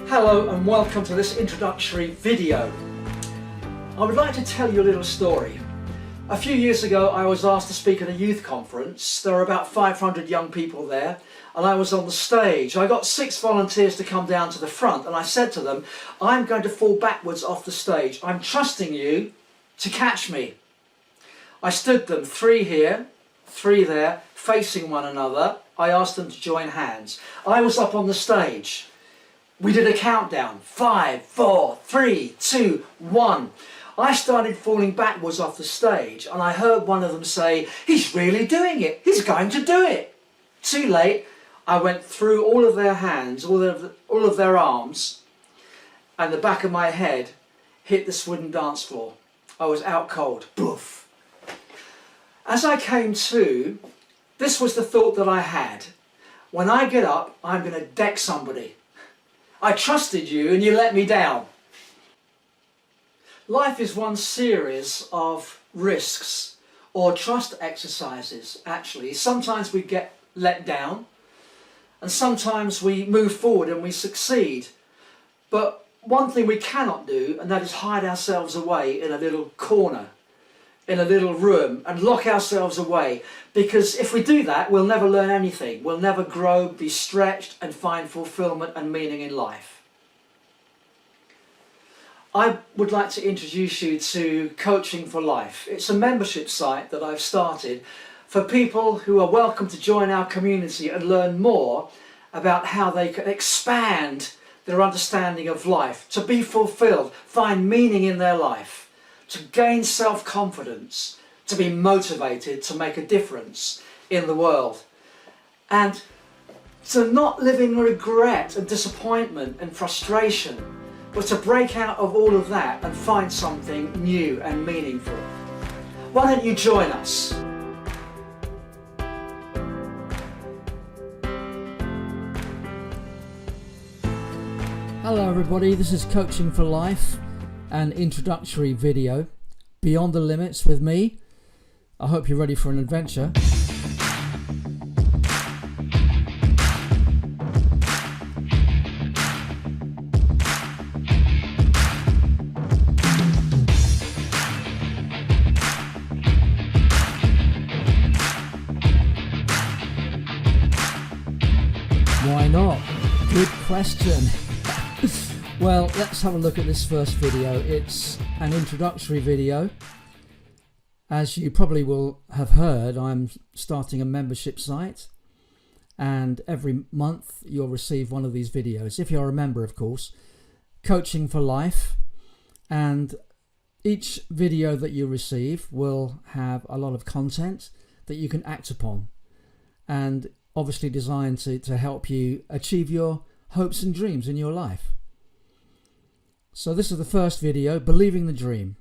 Hello and welcome to this introductory video. I would like to tell you a little story. A few years ago I was asked to speak at a youth conference. There were about 500 young people there and I was on the stage. I got 6 volunteers to come down to the front and I said to them, I'm going to fall backwards off the stage. I'm trusting you to catch me. I stood them 3 here, 3 there, facing one another. I asked them to join hands. I was up on the stage. We did a countdown, 5, 4, 3, 2, 1. I started falling backwards off the stage and I heard one of them say, he's really doing it, he's going to do it. Too late, I went through all of their hands, all of their arms, and the back of my head hit this wooden dance floor. I was out cold, boof. As I came to, this was the thought that I had. When I get up, I'm going to deck somebody. I trusted you and you let me down. Life is one series of risks or trust exercises, actually. Sometimes we get let down and sometimes we move forward and we succeed. But one thing we cannot do, and that is hide ourselves away in a little corner, in a little room, and lock ourselves away, because if we do that we'll never learn anything. We'll never grow, be stretched and find fulfillment and meaning in life. I would like to introduce you to Coaching for Life. It's a membership site that I've started for people who are welcome to join our community and learn more about how they can expand their understanding of life, to be fulfilled, find meaning in their life, to gain self-confidence, to be motivated to make a difference in the world, and to not live in regret and disappointment and frustration, but to break out of all of that and find something new and meaningful. Why don't you join us? Hello everybody, this is Coaching for Life, an introductory video, Beyond the Limits with me. I hope you're ready for an adventure. Why not? Good question. Well, let's have a look at this first video. It's an introductory video. As you probably will have heard, I'm starting a membership site, and every month you'll receive one of these videos, if you're a member of course, Coaching for Life, and each video that you receive will have a lot of content that you can act upon, and obviously designed to help you achieve your hopes and dreams in your life. So this is the first video, Believing the Dream,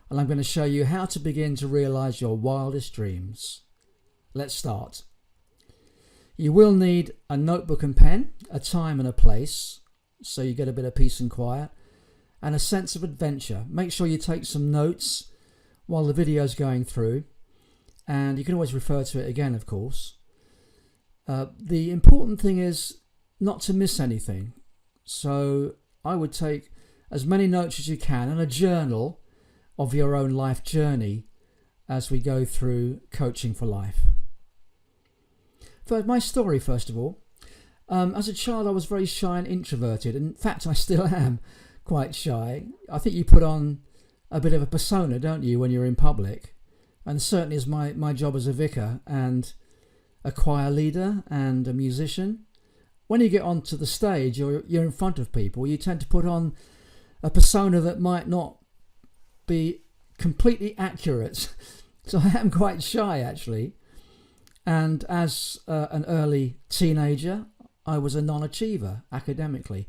and I'm going to show you how to begin to realize your wildest dreams. Let's start. You will need a notebook and pen, a time and a place, so you get a bit of peace and quiet, and a sense of adventure. Make sure you take some notes while the video is going through, and you can always refer to it again, of course. The important thing is not to miss anything, so I would take as many notes as you can and a journal of your own life journey as we go through Coaching for Life. For my story, first of all, as a child I was very shy and introverted. In fact, I still am quite shy. I think you put on a bit of a persona, don't you, when you're in public? And certainly as my job as a vicar and a choir leader and a musician, when you get onto the stage or you're in front of people, you tend to put on a persona that might not be completely accurate. So I am quite shy actually, and as an early teenager I was a non-achiever academically.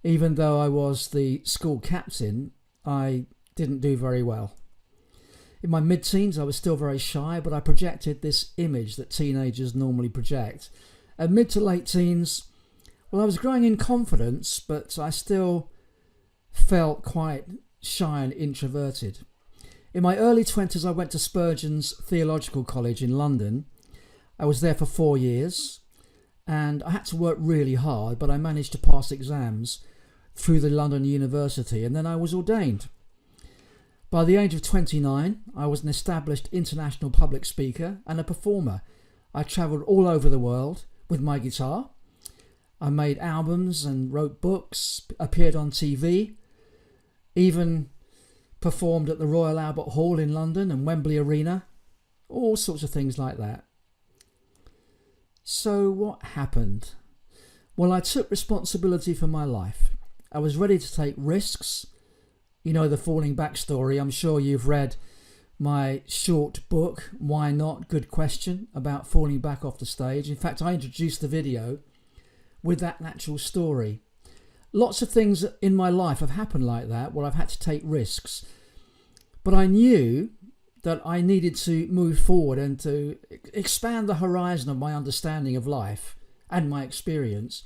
Even though I was the school captain, I didn't do very well. In my mid-teens I was still very shy, but I projected this image that teenagers normally project. At mid to late teens, well, I was growing in confidence, but I still felt quite shy and introverted. In my early 20s I went to Spurgeon's Theological College in London. I was there for 4 years and I had to work really hard, but I managed to pass exams through the London University, and then I was ordained. By the age of 29, I was an established international public speaker and a performer. I travelled all over the world with my guitar. I made albums and wrote books, appeared on TV, even performed at the Royal Albert Hall in London and Wembley Arena, all sorts of things like that. So what happened? Well, I took responsibility for my life. I was ready to take risks. You know the falling back story. I'm sure you've read my short book, Why Not? Good Question, about falling back off the stage. In fact, I introduced the video with that natural story. Lots of things in my life have happened like that, where I've had to take risks. But I knew that I needed to move forward and to expand the horizon of my understanding of life and my experience.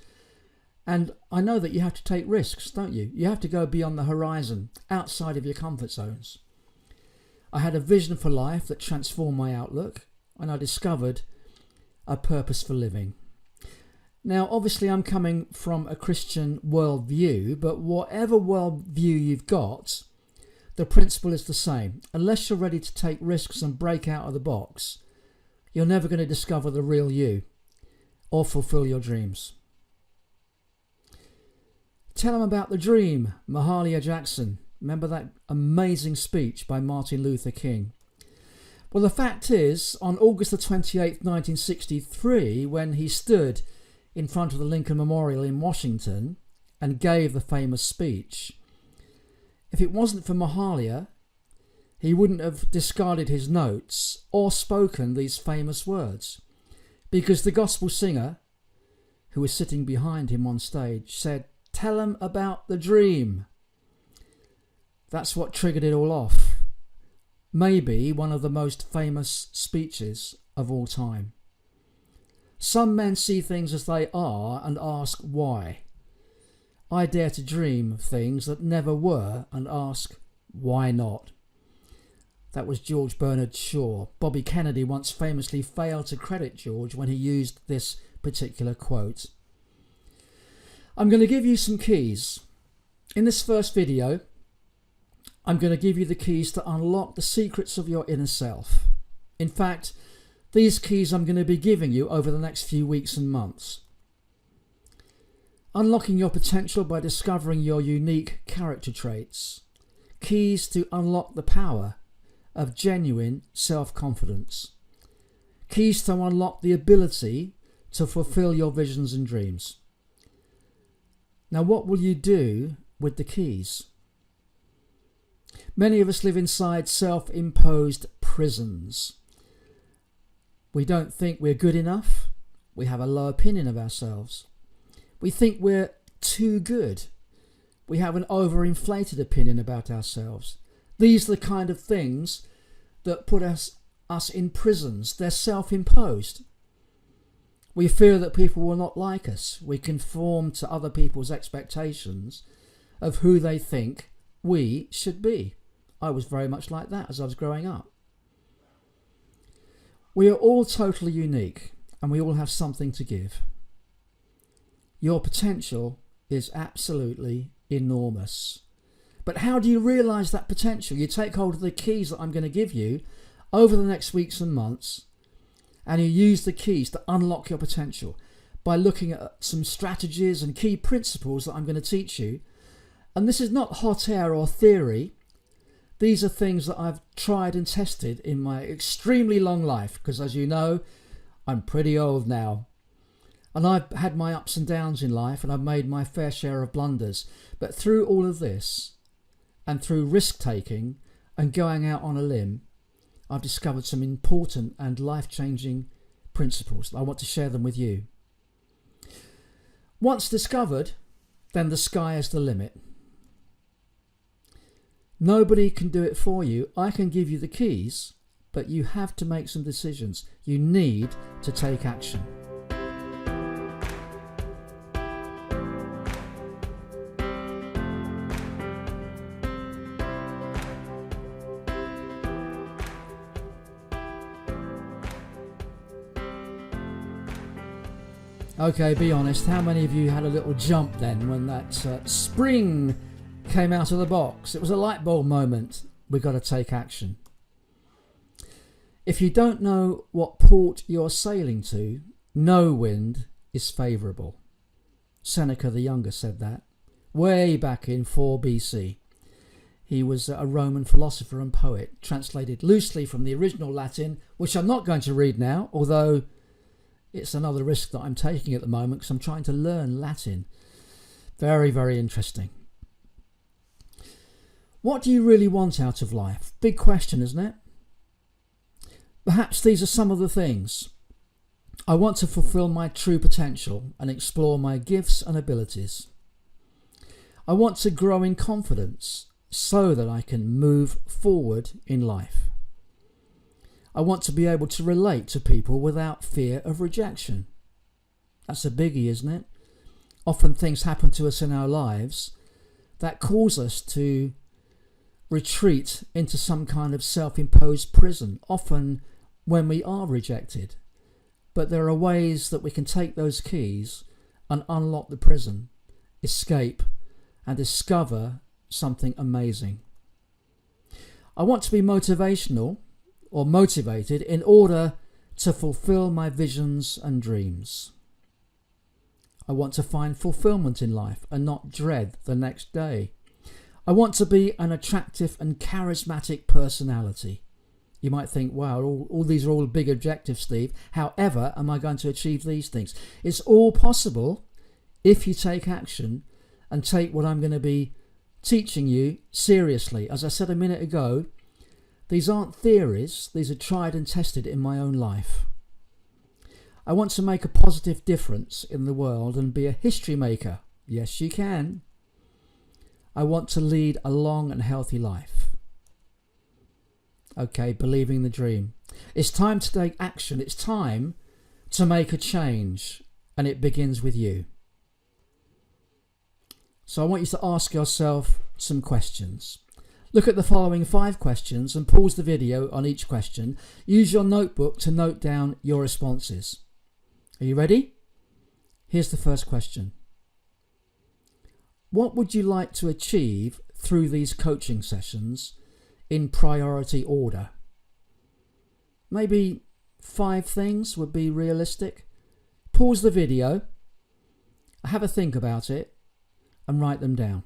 And I know that you have to take risks, don't you? You have to go beyond the horizon, outside of your comfort zones. I had a vision for life that transformed my outlook, and I discovered a purpose for living. Now, obviously, I'm coming from a Christian worldview, but whatever worldview you've got, the principle is the same. Unless you're ready to take risks and break out of the box, you're never going to discover the real you or fulfill your dreams. Tell them about the dream, Mahalia Jackson. Remember that amazing speech by Martin Luther King? Well, the fact is, on August the 28th, 1963, when he stood in front of the Lincoln Memorial in Washington and gave the famous speech, if it wasn't for Mahalia, he wouldn't have discarded his notes or spoken these famous words, because the gospel singer, who was sitting behind him on stage, said, "Tell them about the dream." That's what triggered it all off. Maybe one of the most famous speeches of all time. Some men see things as they are and ask why. I dare to dream of things that never were and ask why not. That was George Bernard Shaw. Bobby Kennedy once famously failed to credit George when he used this particular quote. I'm going to give you some keys. In this first video, I'm going to give you the keys to unlock the secrets of your inner self. In fact, these keys I'm going to be giving you over the next few weeks and months. Unlocking your potential by discovering your unique character traits. Keys to unlock the power of genuine self-confidence. Keys to unlock the ability to fulfill your visions and dreams. Now, what will you do with the keys? Many of us live inside self-imposed prisons. We don't think we're good enough. We have a low opinion of ourselves. We think we're too good. We have an overinflated opinion about ourselves. These are the kind of things that put us in prisons. They're self-imposed. We fear that people will not like us. We conform to other people's expectations of who they think we should be. I was very much like that as I was growing up. We are all totally unique, and we all have something to give. Your potential is absolutely enormous. But how do you realise that potential? You take hold of the keys that I'm going to give you over the next weeks and months, and you use the keys to unlock your potential by looking at some strategies and key principles that I'm going to teach you. And this is not hot air or theory. These are things that I've tried and tested in my extremely long life, because as you know, I'm pretty old now. And I've had my ups and downs in life, and I've made my fair share of blunders. But through all of this, and through risk-taking and going out on a limb, I've discovered some important and life-changing principles. I want to share them with you. Once discovered, then the sky is the limit. Nobody can do it for you. I can give you the keys, but you have to make some decisions. You need to take action. Okay, be honest, how many of you had a little jump then when that spring came out of the box? It was a light bulb moment. We've got to take action. If you don't know what port you're sailing to, no wind is favourable. Seneca the Younger said that way back in 4 BC. He was a Roman philosopher and poet, translated loosely from the original Latin, which I'm not going to read now, although it's another risk that I'm taking at the moment because I'm trying to learn Latin. Very, very interesting. What do you really want out of life? Big question, isn't it? Perhaps these are some of the things. I want to fulfill my true potential and explore my gifts and abilities. I want to grow in confidence so that I can move forward in life. I want to be able to relate to people without fear of rejection. That's a biggie, isn't it? Often things happen to us in our lives that cause us to retreat into some kind of self-imposed prison, often when we are rejected. But there are ways that we can take those keys and unlock the prison, escape, and discover something amazing. I want to be motivational or motivated in order to fulfill my visions and dreams. I want to find fulfillment in life and not dread the next day. I want to be an attractive and charismatic personality. You might think, wow, all these are all big objectives, Steve. However, am I going to achieve these things? It's all possible if you take action and take what I'm going to be teaching you seriously. As I said a minute ago, these aren't theories. These are tried and tested in my own life. I want to make a positive difference in the world and be a history maker. Yes, you can. I want to lead a long and healthy life. Okay, believing the dream. It's time to take action. It's time to make a change, and it begins with you. So I want you to ask yourself some questions. Look at the following 5 questions and pause the video on each question. Use your notebook to note down your responses. Are you ready? Here's the first question. What would you like to achieve through these coaching sessions in priority order? Maybe 5 things would be realistic. Pause the video, have a think about it, and write them down.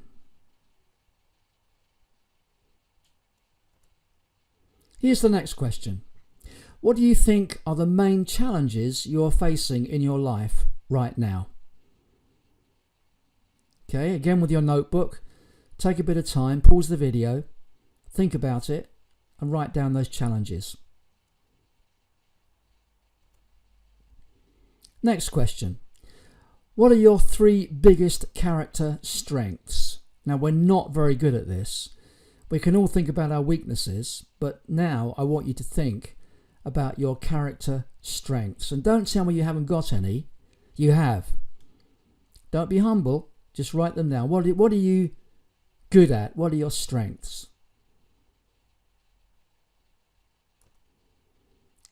Here's the next question. What do you think are the main challenges you're facing in your life right now? Okay, again with your notebook, take a bit of time, pause the video, think about it, and write down those challenges. Next question. What are your 3 biggest character strengths? Now, we're not very good at this. We can all think about our weaknesses, but now I want you to think about your character strengths. And don't tell me you haven't got any. You have. Don't be humble. Just write them down. What are you good at? What are your strengths?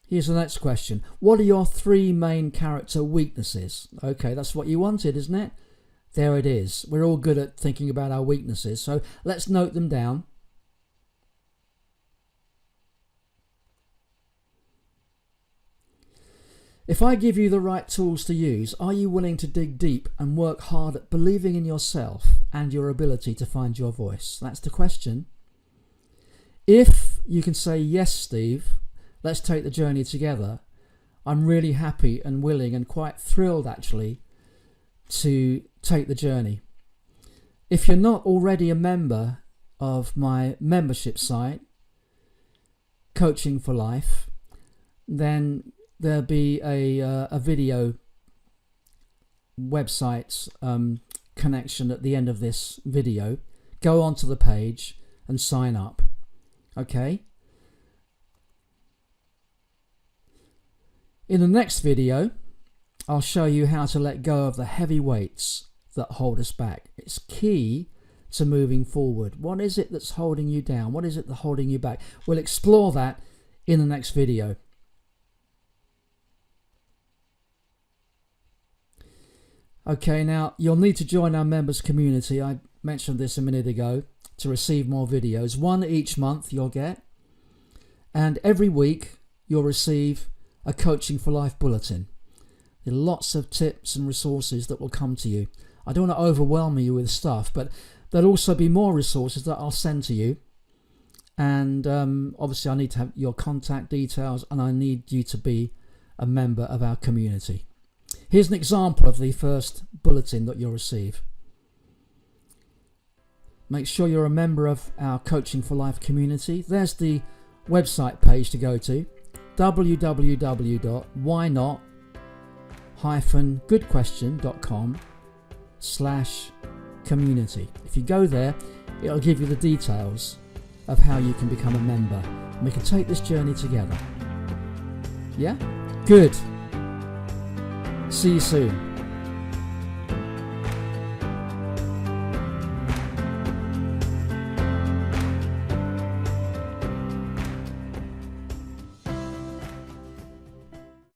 Here's the next question. What are your 3 main character weaknesses? Okay, that's what you wanted, isn't it? There it is. We're all good at thinking about our weaknesses, so let's note them down. If I give you the right tools to use, are you willing to dig deep and work hard at believing in yourself and your ability to find your voice? That's the question. If you can say, yes, Steve, let's take the journey together, I'm really happy and willing and quite thrilled actually to take the journey. If you're not already a member of my membership site, Coaching for Life, then there'll be a video website connection at the end of this video. Go onto the page and sign up. Okay? In the next video, I'll show you how to let go of the heavy weights that hold us back. It's key to moving forward. What is it that's holding you down? What is it that's holding you back? We'll explore that in the next video. Okay, now you'll need to join our members community. I mentioned this a minute ago, to receive more videos. One each month you'll get, and every week you'll receive a Coaching for Life bulletin. There are lots of tips and resources that will come to you. I don't want to overwhelm you with stuff, but there'll also be more resources that I'll send to you. And obviously I need to have your contact details, and I need you to be a member of our community. Here's an example of the first bulletin that you'll receive. Make sure you're a member of our Coaching for Life community. There's the website page to go to, www.whynot-goodquestion.com/community. If you go there, it'll give you the details of how you can become a member, and we can take this journey together. Yeah? Good. See you soon.